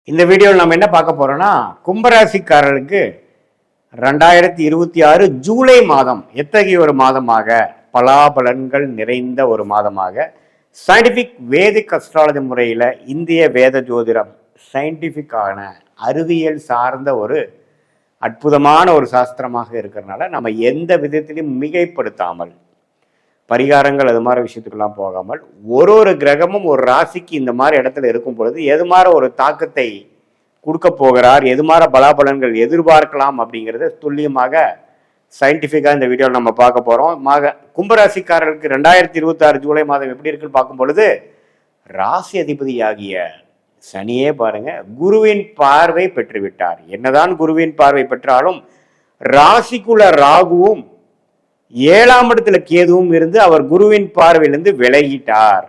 இந்த வீடியோவில் நம்ம என்ன பார்க்க போறோம்னா, கும்பராசிக்காரர்களுக்கு 2026 ஜூலை மாதம் எத்தகைய ஒரு மாதமாக, பலாபலன்கள் நிறைந்த ஒரு மாதமாக, சயின்டிபிக் வேதிக் அஸ்ட்ராலஜி முறையில் இந்திய வேத ஜோதிடம் சயின்டிஃபிக்கான அறிவியல் சார்ந்த ஒரு அற்புதமான ஒரு சாஸ்திரமாக இருக்கிறதுனால நம்ம எந்த விதத்திலையும் மிகைப்படுத்தாமல், பரிகாரங்கள் அது மாதிரி விஷயத்துக்கெல்லாம் போகாமல், ஒரு கிரகமும் ஒரு ராசிக்கு இந்த மாதிரி இடத்துல இருக்கும் பொழுது எது மாதிரி ஒரு தாக்கத்தை கொடுக்க போகிறார், எது மாதிரி பலாபலன்கள் எதிர்பார்க்கலாம் அப்படிங்கிறத துல்லியமாக சயின்டிஃபிக்காக இந்த வீடியோவில் நம்ம பார்க்க போகிறோம். கும்பராசிக்காரர்களுக்கு 2026 ஜூலை மாதம் எப்படி இருக்குன்னு பார்க்கும் பொழுது, ராசி அதிபதியாகிய சனியே பாருங்க குருவின் பார்வை பெற்றுவிட்டார். என்னதான் குருவின் பார்வை பெற்றாலும் ராசிக்குள்ள ராகுவும் 7ஆம் இடத்துல கேதுவும் இருந்து அவர் குருவின் பார்வையிலிருந்து விலகிட்டார்.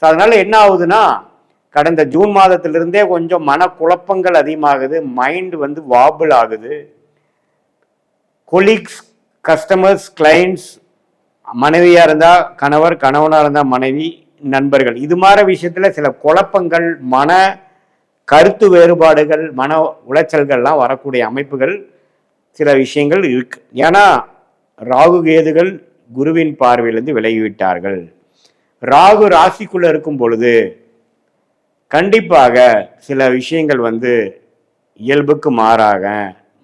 அதனால என்ன ஆகுதுன்னா, கடந்த ஜூன் மாதத்திலிருந்தே கொஞ்சம் மனக்குழப்பங்கள் அதிகமாகுது, மைண்ட் வாபிள் ஆகுது. கொலீக்ஸ், கஸ்டமர்ஸ், கிளைண்ட்ஸ், மனைவியா இருந்தா கணவர், கணவனா இருந்தா மனைவி, நண்பர்கள், இது மாதிரி விஷயத்துல சில குழப்பங்கள், மன கருத்து வேறுபாடுகள், மன உளைச்சல்கள்லாம் வரக்கூடிய அமைப்புகள் சில விஷயங்கள் இருக்கு. ஏன்னா ராகு கேதுகள் குருவின் பார்வையிலிருந்து விலகிவிட்டார்கள். ராகு ராசிக்குள்ள இருக்கும் பொழுது கண்டிப்பாக சில விஷயங்கள் இயல்புக்கு மாறாக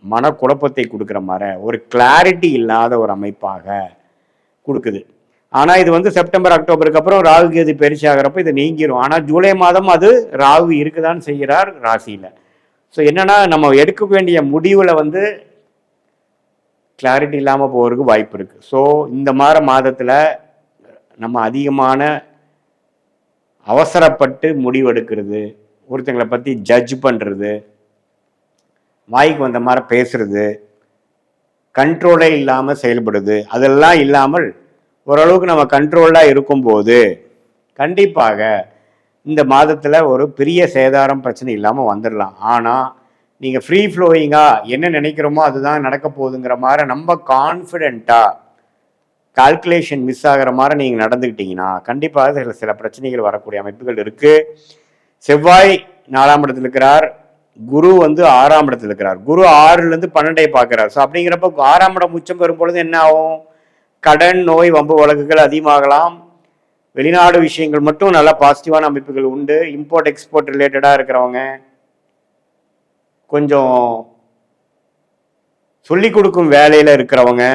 மனக்குழப்பத்தை கொடுக்குற மாதிரி ஒரு கிளாரிட்டி இல்லாத ஒரு அமைப்பாக கொடுக்குது. ஆனா இது செப்டம்பர் அக்டோபருக்கு அப்புறம் ராகு கேது பயிற்சி ஆகிறப்ப இது நீங்கிரும். ஆனா ஜூலை மாதம் அது ராகு இருக்குதான் செய்கிறார் ராசியில. ஸோ என்னன்னா, நம்ம எடுக்க வேண்டிய முடிவுல கிளாரிட்டி இல்லாமல் போகிறதுக்கு வாய்ப்பு இருக்குது. ஸோ இந்த மாதிரி மாதத்தில் நம்ம அதிகமான அவசரப்பட்டு முடிவெடுக்கிறது, ஒருத்தங்களை பற்றி ஜட்ஜ் பண்ணுறது, வாய்க்கு வந்த மாதிரி பேசுறது, கண்ட்ரோலே இல்லாமல் செயல்படுது, அதெல்லாம் இல்லாமல் ஓரளவுக்கு நம்ம கண்ட்ரோலாக இருக்கும்போது கண்டிப்பாக இந்த மாதத்தில் ஒரு பெரிய சேதாரம் பிரச்சனை இல்லாமல் வந்துடலாம். ஆனால் நீங்கள் ஃப்ரீ ஃப்ளோயிங்காக என்ன நினைக்கிறோமோ அதுதான் நடக்க போகுதுங்கிற மாதிரி நம்ம கான்ஃபிடென்ட்டாக கால்குலேஷன் மிஸ் ஆகிற மாதிரி நீங்கள் நடந்துக்கிட்டீங்கன்னா கண்டிப்பாக சில பிரச்சனைகள் வரக்கூடிய அமைப்புகள் இருக்குது. செவ்வாய் 4ஆம் இடத்துல இருக்கிறார், குரு 6ஆம் இடத்துல இருக்கிறார். குரு 6லேருந்து 12ஐ பார்க்குறார். ஸோ அப்படிங்கிறப்ப 6ஆம் இடம் உச்சம் பெறும்பொழுது என்ன ஆகும்? கடன், நோய், வம்பு வழக்குகள் அதிகமாகலாம். வெளிநாடு விஷயங்கள் மட்டும் நல்லா பாசிட்டிவான அமைப்புகள் உண்டு. இம்போர்ட் எக்ஸ்போர்ட் ரிலேட்டடாக இருக்கிறவங்க, கொஞ்சம் சொல்லி கொடுக்கும் வேலையில் இருக்கிறவங்க,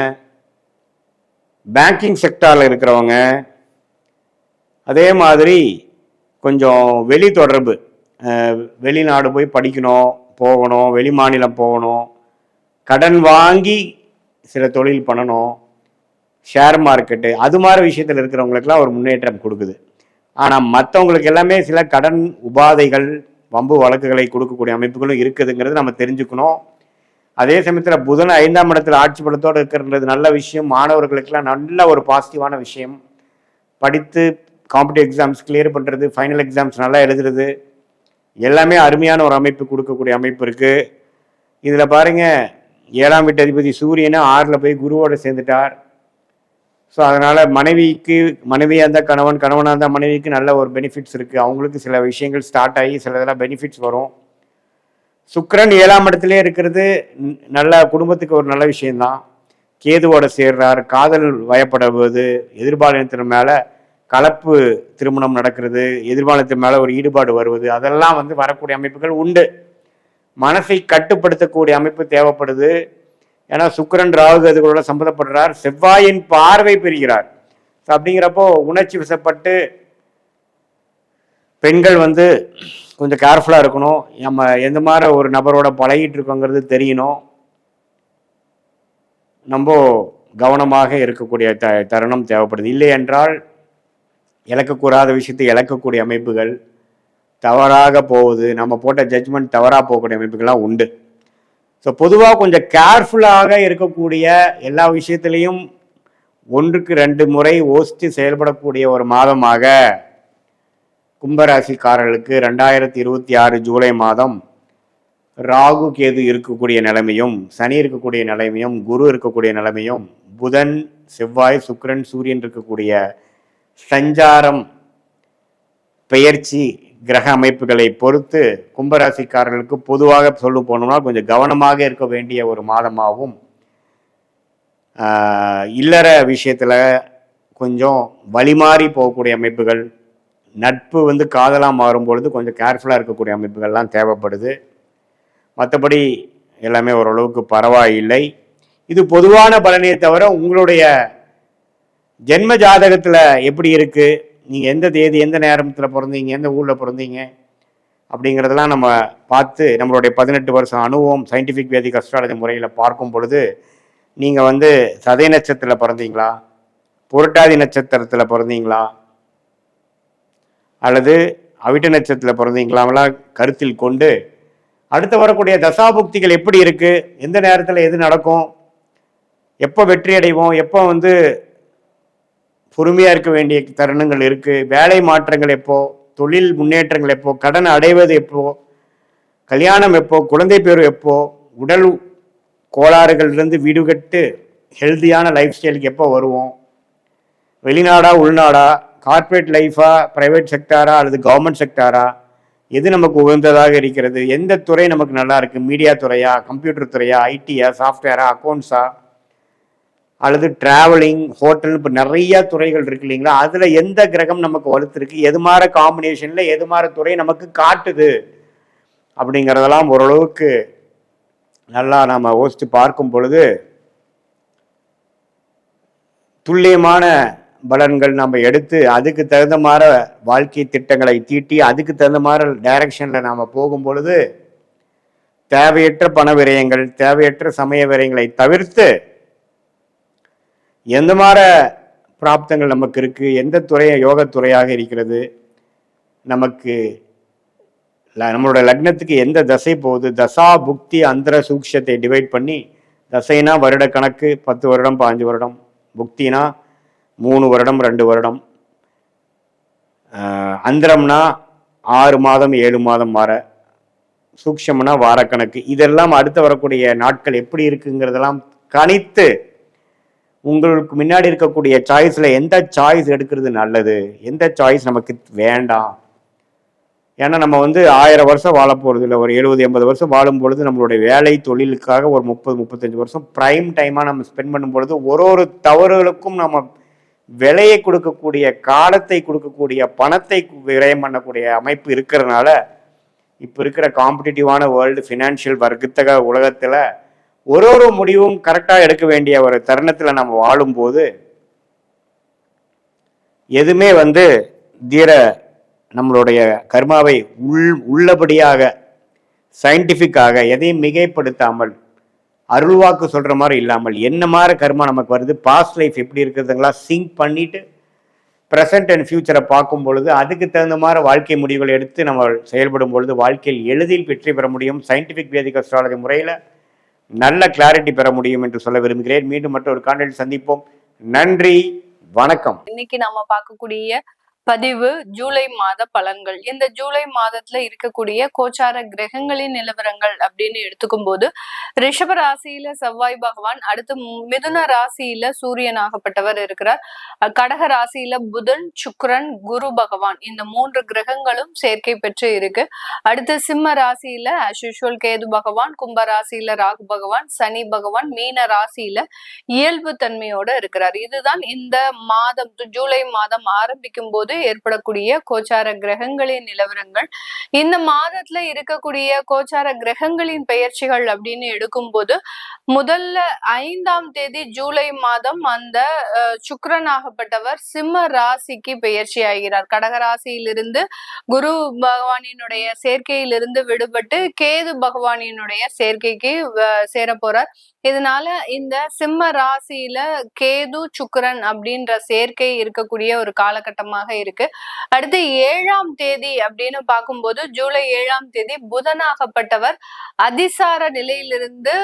பேங்கிங் செக்டாரில் இருக்கிறவங்க, அதே மாதிரி கொஞ்சம் வெளி தொடர்பு, வெளிநாடு போய் படிக்கணும், போகணும், வெளி மாநிலம் போகணும், கடன் வாங்கி சில தொழில் பண்ணணும், ஷேர் மார்க்கெட்டு, அது மாதிரி விஷயத்தில் இருக்கிறவங்களுக்கெல்லாம் ஒரு முன்னேற்றம் கொடுக்குது. ஆனால் மற்றவங்களுக்கு எல்லாமே சில கடன் உபாதைகள், வம்பு வழக்குகளை கொடுக்கக்கூடிய அமைப்புகளும் இருக்குதுங்கிறது நம்ம தெரிஞ்சுக்கணும். அதே சமயத்தில் புதன் 5ஆம் இடத்துல ஆட்சி பலத்தோடு இருக்கிறது நல்ல விஷயம். மாணவர்களுக்கெல்லாம் நல்ல ஒரு பாசிட்டிவான விஷயம். படித்து காம்படிட்டிவ் எக்ஸாம்ஸ் கிளியர் பண்ணுறது, ஃபைனல் எக்ஸாம்ஸ் நல்லா எழுதுறது, எல்லாமே அருமையான ஒரு அமைப்பு கொடுக்கக்கூடிய அமைப்பு இருக்குது. இதில் பாருங்கள், 7ஆம் வீட்டு அதிபதி சூரியனை 6ல் போய் குருவோடு சேர்ந்துட்டார். ஸோ அதனால் மனைவியாக இருந்தால் கணவன், கணவனாக இருந்தால் மனைவிக்கு நல்ல ஒரு பெனிஃபிட்ஸ் இருக்குது. அவங்களுக்கு சில விஷயங்கள் ஸ்டார்ட் ஆகி சில இதெல்லாம் பெனிஃபிட்ஸ் வரும். சுக்கிரன் 7ஆம் இடத்துலேயே இருக்கிறது நல்ல குடும்பத்துக்கு ஒரு நல்ல விஷயம்தான். கேதுவோட சேர்றார், காதல் வயப்படுவது, எதிர்பாலினத்தின் மேலே கலப்பு திருமணம் நடக்கிறது, எதிர்பாலினத்தின் மேலே ஒரு ஈடுபாடு வருவது, அதெல்லாம் வரக்கூடிய அமைப்புகள் உண்டு. மனசை கட்டுப்படுத்தக்கூடிய அமைப்பு தேவைப்படுது. ஏன்னா சுக்கிரன் ராகு அதுகளோட சம்மந்தப்படுறார். செவ்வாயின் பார்வை பெறுகிறார். அப்படிங்கிறப்போ உணர்ச்சி வசப்பட்டு பெண்கள் கொஞ்சம் கேர்ஃபுல்லாக இருக்கணும். நம்ம எந்த மாதிரி ஒரு நபரோட பழகிட்டு இருக்கோங்கிறது தெரியணும். நம்ம கவனமாக இருக்கக்கூடிய தருணம் தேவைப்படுது. இல்லை என்றால் இழக்கக்கூடாத விஷயத்தை இழக்கக்கூடிய அமைப்புகள், தவறாக போகுது, நம்ம போட்ட ஜட்ஜ்மெண்ட் தவறாக போகக்கூடிய அமைப்புகள்லாம் உண்டு. ஸோ பொதுவாக கொஞ்சம் கேர்ஃபுல்லாக இருக்கக்கூடிய, எல்லா விஷயத்திலையும் 1க்கு 2 முறை யோசித்து செயல்படக்கூடிய ஒரு மாதமாக கும்பராசிக்காரர்களுக்கு 2026 ஜூலை மாதம் ராகு கேது இருக்கக்கூடிய நிலைமையும், சனி இருக்கக்கூடிய நிலைமையும், குரு இருக்கக்கூடிய நிலைமையும், புதன், செவ்வாய், சுக்கிரன், சூரியன் இருக்கக்கூடிய சஞ்சாரம் பெயர்ச்சி கிரக அமைப்புகளை பொறுத்து கும்பராசிக்காரர்களுக்கு பொதுவாக சொல்ல போனோம்னா கொஞ்சம் கவனமாக இருக்க வேண்டிய ஒரு மாதமாகவும், இல்லற விஷயத்தில் கொஞ்சம் வழிமாறி போகக்கூடிய அமைப்புகள், நட்பு காதலாக மாறும் பொழுது கொஞ்சம் கேர்ஃபுல்லாக இருக்கக்கூடிய அமைப்புகள்லாம் தேவைப்படுது. மற்றபடி எல்லாமே ஓரளவுக்கு பரவாயில்லை. இது பொதுவான பலனே தவிர உங்களுடைய ஜென்ம ஜாதகத்தில் எப்படி இருக்குது, நீங்கள் எந்த தேதி எந்த நேரத்தில் பிறந்தீங்க, எந்த ஊரில் பிறந்தீங்க அப்படிங்கிறதெல்லாம் நம்ம பார்த்து நம்மளுடைய 18 வருஷம் அனுபவம் சயின்டிஃபிக் வேதிக் அஸ்ட்ராலஜி முறையில் பார்க்கும் பொழுது நீங்கள் சதய நட்சத்திரத்தில் பிறந்தீங்களா, புரட்டாதி நட்சத்திரத்தில் பிறந்தீங்களா, அல்லது அவிட்ட நட்சத்திரத்தில் பிறந்தீங்களாமெல்லாம் கருத்தில் கொண்டு அடுத்து வரக்கூடிய தசாபுக்திகள் எப்படி இருக்கு, எந்த நேரத்தில் எது நடக்கும், எப்போ வெற்றி அடைவோம், எப்போ பொறுமையாக இருக்க வேண்டிய தருணங்கள் இருக்கு, வேலை மாற்றங்கள் எப்போ, தொழில் முன்னேற்றங்கள் எப்போ, கடன் அடைவது எப்போ, கல்யாணம் எப்போ, குழந்தை பேர் எப்போ, உடல் கோளாறுகளிலிருந்து வீடுகட்டு ஹெல்த்தியான லைஃப் ஸ்டைலுக்கு எப்போ வருவோம், வெளிநாடா உள்நாடா, கார்பரேட் லைஃபா, பிரைவேட் செக்டாரா அல்லது கவர்மெண்ட் செக்டாரா, எது நமக்கு உகந்ததாக இருக்கிறது, எந்த துறை நமக்கு நல்லா இருக்கு, மீடியா துறையா, கம்ப்யூட்டர் துறையா, ஐடியா, சாஃப்ட்வேரா, அக்கௌண்ட்ஸா, அல்லது டிராவலிங், ஹோட்டல், இப்போ நிறைய துறைகள் இருக்கு இல்லைங்களா, அதில் எந்த கிரகம் நமக்கு வலுத்திருக்கு, எது மாதிரி காம்பினேஷனில் எது மாதிரி துறை நமக்கு காட்டுது அப்படிங்கிறதெல்லாம் ஓரளவுக்கு நல்லா நாம் யோசித்து பார்க்கும் பொழுது துல்லியமான பலன்கள் நம்ம எடுத்து அதுக்கு தகுந்த மாதிரி வாழ்க்கை திட்டங்களை தீட்டி அதுக்கு தகுந்த மாதிரி டைரக்ஷனில் நாம் போகும் பொழுது தேவையற்ற பண விரயங்கள், தேவையற்ற சமய விரயங்களை தவிர்த்து எந்த மாதிரி பிராப்தங்கள் நமக்கு இருக்குது, எந்த துறையை யோகத்துறையாக இருக்கிறது, நமக்கு நம்மளோட லக்னத்துக்கு எந்த தசை போகுது, தசா புக்தி அந்தர சூக்ஷத்தை டிவைட் பண்ணி, தசைனா வருட கணக்கு 10 வருடம் 5 வருடம், புக்தினா 3 வருடம் 2 வருடம், அந்தரம்னா 6 மாதம் 7 மாதம் வார, சூக்ஷம்னா வாரக்கணக்கு, இதெல்லாம் அடுத்து வரக்கூடிய நாட்கள் எப்படி இருக்குங்கிறதெல்லாம் கணித்து உங்களுக்கு முன்னாடி இருக்கக்கூடிய சாய்ஸில் எந்த சாய்ஸ் எடுக்கிறது நல்லது, எந்த சாய்ஸ் நமக்கு வேண்டாம். ஏன்னா நம்ம 1000 வருஷம் வாழ போகிறது இல்லை, ஒரு 70-80 வருஷம் வாழும் பொழுது நம்மளுடைய வேலை தொழிலுக்காக ஒரு 30-35 வருஷம் ப்ரைம் டைமாக நம்ம ஸ்பெண்ட் பண்ணும் பொழுது ஒரு தவறுகளுக்கும் நம்ம விலையை கொடுக்கக்கூடிய, காலத்தை கொடுக்கக்கூடிய, பணத்தை விரயம் பண்ணக்கூடிய அமைப்பு இருக்கிறதுனால இப்போ இருக்கிற காம்படிட்டிவான வேர்ல்டு ஃபினான்ஷியல் வர்த்தக உலகத்தில் ஒரு முடிவும் கரெக்டாக எடுக்க வேண்டிய ஒரு தருணத்தில் நம்ம வாழும்போது எதுவுமே தீர நம்மளுடைய கர்மாவை உள்ளபடியாக சயின்டிஃபிக்காக எதையும் மிகைப்படுத்தாமல் அருள்வாக்கு சொல்கிற மாதிரி இல்லாமல் என்ன மாதிரி கர்மா நமக்கு வருது, பாஸ்ட் லைஃப் எப்படி இருக்கிறதுங்களா சிங்க் பண்ணிட்டு ப்ரெசன்ட் அண்ட் ஃபியூச்சரை பார்க்கும் பொழுது அதுக்கு தகுந்த மாதிரி வாழ்க்கை முடிவுகள் எடுத்து நம்ம செயல்படும் பொழுது வாழ்க்கையில் எளிதில் வெற்றி பெற முடியும். சயின்டிஃபிக் வேதிக் அஸ்ட்ராலஜி முறையில் நல்ல கிளாரிட்டி பெற முடியும் என்று சொல்ல விரும்புகிறேன். மீண்டும் மற்றொரு கான்டென்ட் சந்திப்போம். நன்றி, வணக்கம். இன்னைக்கு நம்ம பார்க்கக்கூடிய பதிவு ஜூலை மாத பலன்கள். இந்த ஜூலை மாதத்துல இருக்கக்கூடிய கோச்சார கிரகங்களின் நிலவரங்கள் அப்படின்னு எடுத்துக்கும் போது ரிஷப ராசியில செவ்வாய் பகவான், அடுத்து மிதுன ராசியில சூரியனாகப்பட்டவர் இருக்கிறார், கடக ராசியில புதன், சுக்கிரன், குரு பகவான், இந்த 3 கிரகங்களும் சேர்க்கை பெற்று இருக்கு. அடுத்து சிம்ம ராசியில அஸ்யூஷுவல் கேது பகவான், கும்ப ராசியில ராகு பகவான், சனி பகவான், மீன ராசியில இயல்பு தன்மையோட இருக்கிறார். இதுதான் இந்த மாதம் ஜூலை மாதம் ஆரம்பிக்கும் போது ஏற்படக்கூடிய கோச்சார கிரகங்களின் நிலவரங்கள். இந்த மாதத்துல இருக்கக்கூடிய கோச்சார கிரகங்களின் பெயர்ச்சிகள் அப்படின்னு எடுக்கும்போது முதல்ல 5ஆம் தேதி ஜூலை மாதம் அந்த சுக்கிரனாகப்பட்டவர் சிம்ம ராசிக்கு பெயர்ச்சி ஆகிறார். கடகராசியிலிருந்து குரு பகவானினுடைய சேர்க்கையிலிருந்து விடுபட்டு கேது பகவானினுடைய சேர்க்கைக்கு சேர போறார். இதனால இந்த சிம்ம ராசியில கேது சுக்கிரன் அப்படின்ற சேர்க்கை இருக்கக்கூடிய ஒரு காலகட்டமாக இருக்கு. அடுத்து 7ஆம் தேதி அப்படின்னு பார்க்கும்போது ஜூலை 7ஆம் தேதி புதனாகப்பட்டவர் அதிசார நிலையிலிருந்து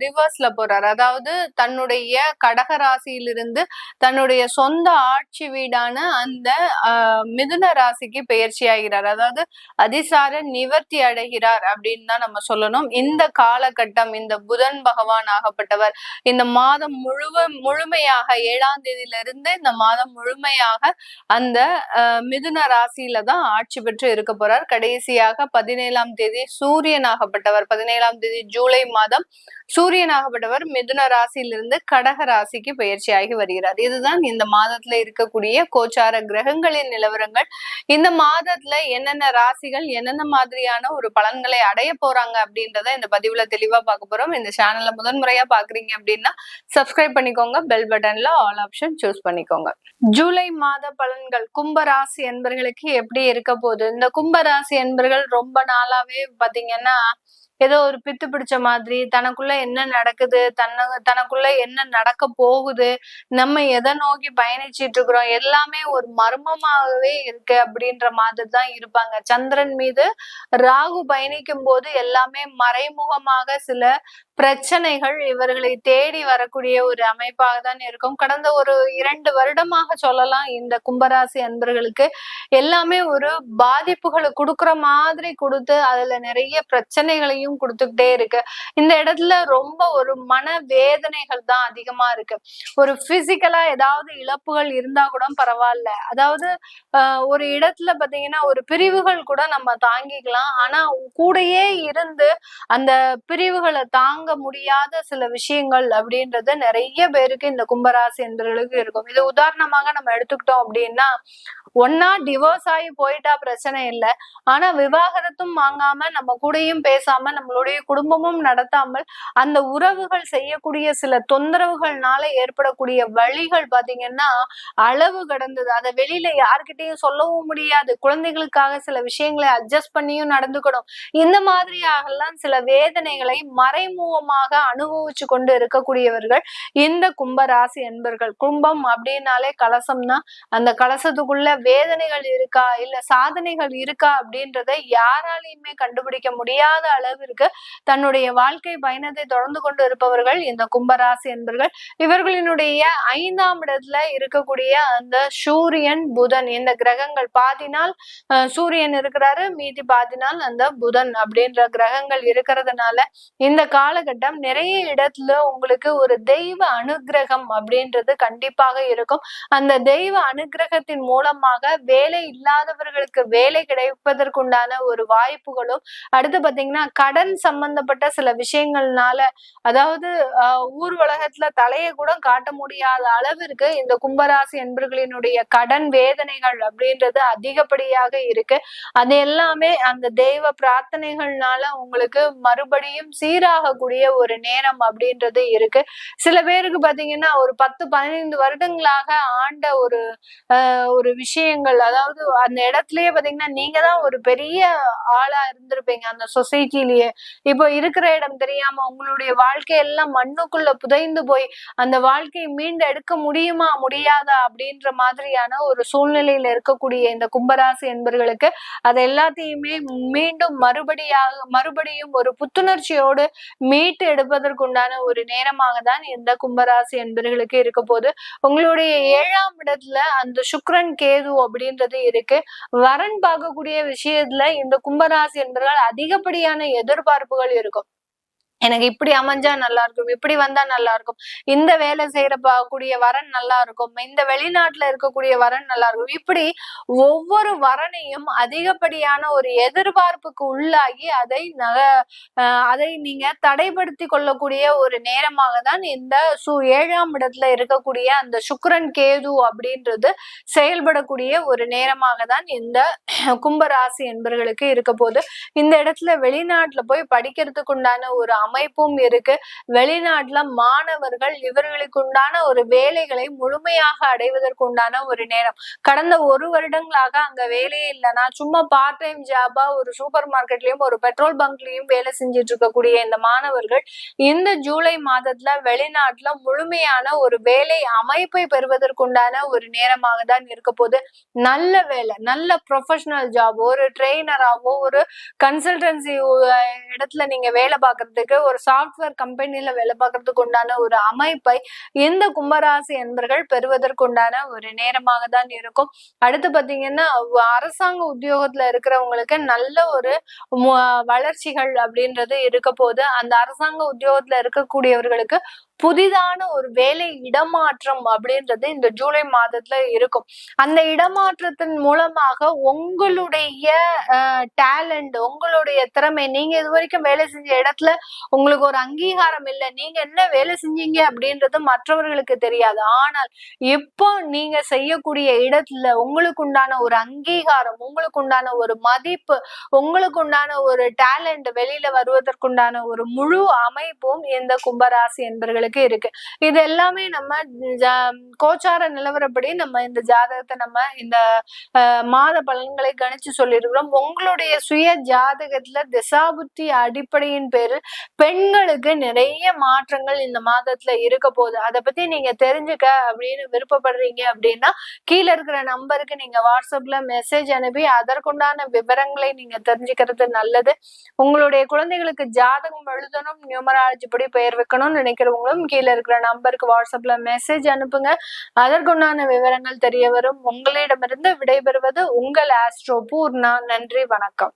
ரிவர்ஸ்ல போறார். அதாவது தன்னுடைய கடக ராசியிலிருந்து தன்னுடைய சொந்த ஆட்சி வீடான அந்த மிதுன ராசிக்கு பெயர்ச்சி ஆகிறார். அதாவது அதிசார நிவர்த்தி அடைகிறார் அப்படின்னு தான் நம்ம சொல்லணும். இந்த காலகட்டம், இந்த புதன் பகவான் பகவான் ஆகப்பட்டவர் இந்த மாதம் முழுமையாக 7ஆம் தேதியிலிருந்து இந்த மாதம் முழுமையாக அந்த மிதுன ராசியில தான் ஆட்சி பெற்று இருக்க போறார். கடைசியாக 17ஆம் தேதி சூரியனாகப்பட்டவர் 17ஆம் தேதி ஜூலை மாதம் சூரியனாகப்பட்டவர் மிதுன ராசியிலிருந்து கடக ராசிக்கு பயிற்சியாகி வருகிறார். இதுதான் இந்த மாதத்துல இருக்கக்கூடிய கோச்சார கிரகங்களின் நிலவரங்கள். இந்த மாதத்துல என்னென்ன ராசிகள் என்னென்ன மாதிரியான ஒரு பலன்களை அடைய போறாங்க அப்படின்றத இந்த பதிவுல தெளிவா பார்க்க போறோம். இந்த சேனல்ல முதன்முறையா பாக்குறீங்க அப்படின்னா சப்ஸ்கிரைப் பண்ணிக்கோங்க, பெல் பட்டன்ல ஆல் ஆப்ஷன் சூஸ் பண்ணிக்கோங்க. ஜூலை மாத பலன்கள் கும்பராசி என்பர்களுக்கு எப்படி இருக்க போகுது? இந்த கும்பராசி என்பர்கள் ரொம்ப நாளாவே பாத்தீங்கன்னா ஏதோ ஒரு பித்து பிடிச்ச மாதிரி தனக்குள்ள என்ன நடக்குது, தனக்குள்ள என்ன நடக்க போகுது, நம்ம எதை நோக்கி பயணிச்சிட்டு இருக்கிறோம், எல்லாமே ஒரு மர்மமாகவே இருக்கு அப்படின்ற மாதிரி தான் இருப்பாங்க. சந்திரன் மீது ராகு பயணிக்கும் போது எல்லாமே மறைமுகமாக சில பிரச்சனைகள் இவர்களை தேடி வரக்கூடிய ஒரு அமைப்பாக தான் இருக்கும். கடந்த ஒரு 2 வருடமாக சொல்லலாம் இந்த கும்பராசி அன்பர்களுக்கு எல்லாமே ஒரு பாதிப்புகளை கொடுக்குற மாதிரி கொடுத்து அதுல நிறைய பிரச்சனைகளையும் கொடுத்துக்கிட்டே இருக்கு. இந்த இடத்துல ரொம்ப ஒரு மன வேதனைகள் தான் அதிகமா இருக்கு. ஒரு பிசிக்கலா ஏதாவது இழப்புகள் இருந்தா கூட பரவாயில்ல, அதாவது ஒரு இடத்துல பாத்தீங்கன்னா ஒரு பிரிவுகள் கூட நம்ம தாங்கிக்கலாம், ஆனா கூடயே இருந்து அந்த பிரிவுகளை தாங்க முடியாத சில விஷயங்கள் அப்படின்றது நிறைய பேருக்கு இந்த கும்பராசி என்பவர்களுக்கு இருக்கும். இது உதாரணமாக நம்ம எடுத்துக்கிட்டோம் அப்படின்னா, ஒன்னா டிவோர்ஸ் ஆகி போயிட்டா பிரச்சனை இல்லை, ஆனா விவாகரத்தும் வாங்காம நம்ம கூடயும் பேசாம நம்மளுடைய குடும்பமும் நடத்தாமல் அந்த உறவுகள் செய்யக்கூடிய சில தொந்தரவுகள்னால ஏற்படக்கூடிய வழிகள் பாத்தீங்கன்னா அளவு கடந்தது. அதை வெளியில யார்கிட்டையும் சொல்லவும் முடியாது. குழந்தைகளுக்காக சில விஷயங்களை அட்ஜஸ்ட் பண்ணியும் நடந்துக்கணும். இந்த மாதிரியாகலாம் சில வேதனைகளை மறைமுகமாக அனுபவிச்சு கொண்டு இருக்கக்கூடியவர்கள் இந்த கும்பராசி என்பர்கள். கும்பம் அப்படின்னாலே கலசம்னா அந்த கலசத்துக்குள்ள வேதனைகள் இருக்கா இல்ல சாதனைகள் இருக்கா அப்படின்றத யாராலையுமே கண்டுபிடிக்க முடியாத அளவிற்கு தன்னுடைய வாழ்க்கை பயணத்தை தொடர்ந்து கொண்டு இருப்பவர்கள் இந்த கும்பராசி என்பர்கள். இவர்களினுடைய 5ஆம் இடத்துல இருக்கக்கூடிய அந்த சூரியன் புதன் இந்த கிரகங்கள் பாதி நாள் சூரியன் இருக்கிறாரு, மீதி பாதி நாள் அந்த புதன் அப்படின்ற கிரகங்கள் இருக்கிறதுனால இந்த காலகட்டம் நிறைய இடத்துல உங்களுக்கு ஒரு தெய்வ அனுகிரகம் அப்படின்றது கண்டிப்பாக இருக்கும். அந்த தெய்வ அனுகிரகத்தின் மூலமாக வேலை இல்லாதவர்களுக்கு வேலை கிடைப்பதற்குண்டான ஒரு வாய்ப்புகளும், அடுத்து பாத்தீங்கன்னா கடன் சம்பந்தப்பட்ட சில விஷயங்கள்னால, அதாவது ஊர் உலகத்துல தலையை கூட காட்ட முடியாத அளவிற்கு இந்த கும்பராசி என்பர்களினுடைய கடன் வேதனைகள் அப்படின்றது அதிகப்படியாக இருக்கு. அது எல்லாமே அந்த தெய்வ பிரார்த்தனைகள்னால உங்களுக்கு மறுபடியும் சீராகக்கூடிய ஒரு நேரம் அப்படின்றது இருக்கு. சில பேருக்கு பாத்தீங்கன்னா ஒரு 10-15 வருடங்களாக ஆண்ட ஒரு விஷயங்கள், அதாவது அந்த இடத்துலயே பாத்தீங்கன்னா நீங்க தான் ஒரு பெரிய ஆளா இருந்திருப்பீங்க அந்த சொசைட்டிலேயே. இப்போ இருக்கிற இடம் தெரியாம உங்களுடைய வாழ்க்கையெல்லாம் மண்ணுக்குள்ள புதைந்து போய் அந்த வாழ்க்கையை மீண்டு எடுக்க முடியுமா முடியாதா அப்படின்ற மாதிரியான ஒரு சூழ்நிலையில இருக்கக்கூடிய இந்த கும்பராசி என்பர்களுக்கு அது எல்லாத்தையுமே மீண்டும் மறுபடியும் ஒரு புத்துணர்ச்சியோடு மீட்டு எடுப்பதற்குண்டான ஒரு நேரமாக தான் இந்த கும்பராசி என்பர்களுக்கு இருக்க போது. உங்களுடைய 7ஆம் இடத்துல அந்த சுக்கிரன் கேது அப்படின்றது இருக்கு. வரன் பார்க்கக்கூடிய விஷயத்துல இந்த கும்பராசி என்பவர்கள் அதிகப்படியான எதிர்பார்ப்புகள் இருக்கும். எனக்கு இப்படி அமைஞ்சா நல்லா இருக்கும், இப்படி வந்தா நல்லா இருக்கும், இந்த வேலை செய்யறக்கூடிய வரன் நல்லா இருக்கும், இந்த வெளிநாட்டுல இருக்கக்கூடிய வரன் நல்லா இருக்கும், இப்படி ஒவ்வொரு வரனையும் அதிகப்படியான ஒரு எதிர்பார்ப்புக்கு உள்ளாகி அதை நீங்க தடைப்படுத்தி கொள்ளக்கூடிய ஒரு நேரமாக தான் இந்த 7ஆம் இடத்துல இருக்கக்கூடிய அந்த சுக்கிரன் கேது அப்படின்றது செயல்படக்கூடிய ஒரு நேரமாக தான் இந்த கும்பராசி என்பவர்களுக்கு இருக்க போது. இந்த இடத்துல வெளிநாட்டுல போய் படிக்கிறதுக்கு உண்டான ஒரு அமைப்பும் இருக்கு. வெளிநாட்டுல மாணவர்கள் இவர்களுக்கு உண்டான ஒரு வேலைகளை முழுமையாக அடைவதற்கு உண்டான ஒரு நேரம். கடந்த 1 வருடங்களாக அங்க வேலையே இல்லைன்னா சும்மா பார்ட் டைம் ஜாபா ஒரு சூப்பர் மார்க்கெட்லயும் ஒரு பெட்ரோல் பங்க்லயும் வேலை செஞ்சிட்டு இருக்கக்கூடிய இந்த மாணவர்கள் இந்த ஜூலை மாதத்துல வெளிநாட்டுல முழுமையான ஒரு வேலை அமைப்பை பெறுவதற்குண்டான ஒரு நேரமாக தான் இருக்க போது. நல்ல வேலை, நல்ல ப்ரொஃபஷனல் ஜாப், ஒரு ட்ரெயினராவோ ஒரு கன்சல்டன்சி இடத்துல நீங்க வேலை பார்க்கறதுக்கு இருக்கு. ஒரு சாஃப்ட்வேர் கம்பெனில வேலை பார்க்கறதுக்கு உண்டான ஒரு அமைப்பை இந்த கும்பராசி என்பர்கள் பெறுவதற்குண்டான ஒரு நேரமாக தான் இருக்கும். அடுத்து பாத்தீங்கன்னா அரசாங்க உத்தியோகத்துல இருக்கிறவங்களுக்கு நல்ல ஒரு வளர்ச்சிகள் அப்படின்றது இருக்க போது. அந்த அரசாங்க உத்தியோகத்துல இருக்கக்கூடியவர்களுக்கு புதிதான ஒரு வேலை இடமாற்றம் அப்படின்றது இந்த ஜூலை மாதத்துல இருக்கும். அந்த இடமாற்றத்தின் மூலமாக உங்களுடைய டேலண்ட், உங்களுடைய திறமை, நீங்க இது வரைக்கும் வேலை செஞ்ச இடத்துல உங்களுக்கு ஒரு அங்கீகாரம் இல்லை, நீங்க என்ன வேலை செஞ்சீங்க அப்படின்றது மற்றவர்களுக்கு தெரியாது. ஆனால் இப்போ நீங்க செய்யக்கூடிய இடத்துல உங்களுக்கு உண்டான ஒரு அங்கீகாரம், உங்களுக்கு உண்டான ஒரு மதிப்பு, உங்களுக்கு உண்டான ஒரு டேலண்ட் வெளியில வருவதற்குண்டான ஒரு முழு அமைப்பும் இந்த கும்பராசி என்பர்களுக்கு இருக்கு. இது எல்லாமே நம்ம கோச்சார நிலவரப்படி நம்ம இந்த ஜாதகத்தை நம்ம இந்த மாத பலன்களை கணிச்சு சொல்லியிருக்கிறோம். உங்களுடைய சுய ஜாதகத்துல திசாபுத்தி அடிப்படையின் பேரில் பெண்களுக்கு நிறைய மாற்றங்கள் இந்த மாதத்துல இருக்க போகுது. அதை பத்தி நீங்க தெரிஞ்சுக்க அப்படின்னு விருப்பப்படுறீங்க அப்படின்னா கீழே இருக்கிற நம்பருக்கு நீங்க வாட்ஸ்அப்ல மெசேஜ் அனுப்பி அதற்குண்டான விவரங்களை நீங்க தெரிஞ்சுக்கிறது நல்லது. உங்களுடைய குழந்தைகளுக்கு ஜாதகம் எழுதணும், நியூமராலஜி படி பெயர் வைக்கணும்னு நினைக்கிறவங்களும் கீழே இருக்கிற நம்பருக்கு வாட்ஸ்அப்ல மெசேஜ் அனுப்புங்க. அதற்குண்டான விவரங்கள் தெரிய வரும். உங்களிடமிருந்து விடைபெறுவது உங்கள் ஆஸ்ட்ரோ பூர்ணா. நன்றி, வணக்கம்.